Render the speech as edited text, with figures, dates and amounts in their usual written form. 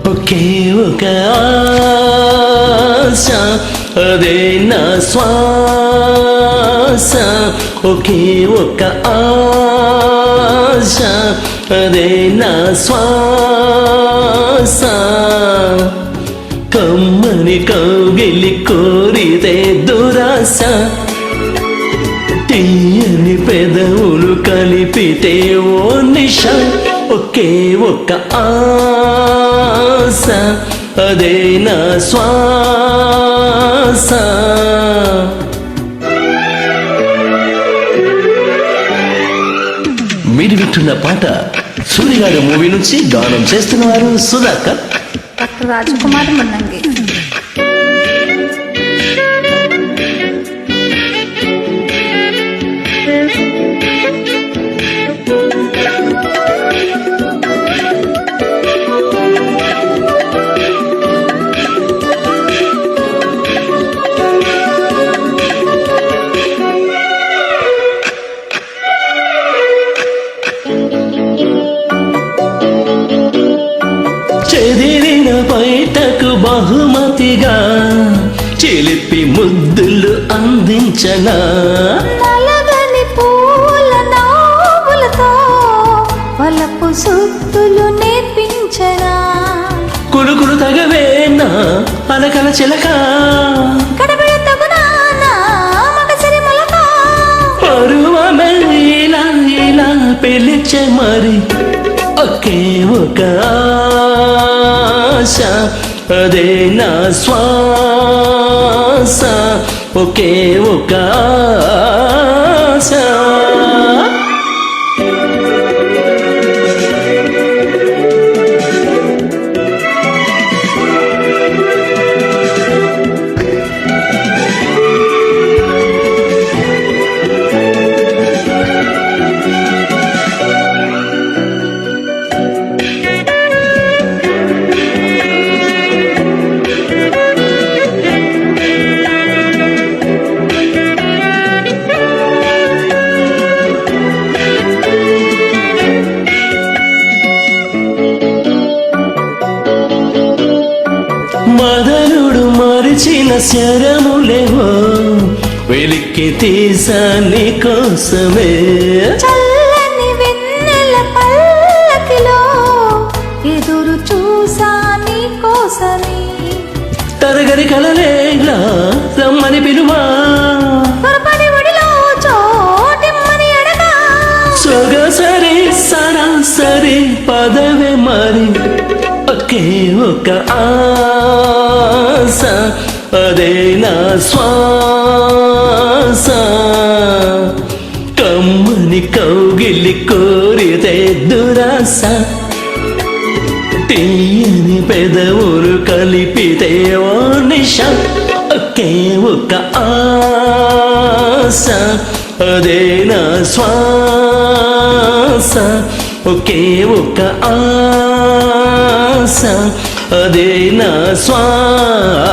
ఒకే ఒక ఆశ అదే నా శ్వాస ఒకే ఒక ఆశ అదే నా శ్వాస కమ్మని కౌగిలి కోరితే దురాశ తీయని పెదవులు కలిపితే ఓ నిశ ఒకే ఒక ఆశ అదే నా శ్వాస. మీరు వింటున్న పాట సూర్యగాడు మూవీ నుంచి గానం చేస్తున్నవారు సుధాకర్, డాక్టర్ రాజకుమార్ మున్నంగి. చెదిరిన బయటకు బహుమతిగా చిలిపి ముద్దులు అందించనా నలగని పూల నవ్వులతో వలపు సుత్తులు నేర్పించనా కులుకులు తగవేనా అలకల చిలక గడబిడ తగునానా మగసిరి మొలక పరువమే ఇలా ఇలా పిలిచే మరి ఒకే ఒక ఆశ అదే నా శ్వాస ఒకే ఒక ఆశ. మదనుడు మరిచిన శరములేవో వెలికి తీసా నీ కోసమే చల్లని వెన్నెల పల్లకిలో ఎదురు చూసా నీ కోసమే తరగని కలలేలా రమ్మని పిలువా పొరపడి ఒడిలో చోటిమ్మని అడగా సొగసరి సరాసరి పదవే మరి ఒకే ఒక ఆశ అదే నా శ్వాస కమ్మని కౌగిలి కోరితే దురాశ తీయని పెదవులు కలిపితే ఓ నిశ ఒకే ఒక ఆశ అదే నా శ్వాస ఒకే ఒక ఆశ అదే నా శ్వాస.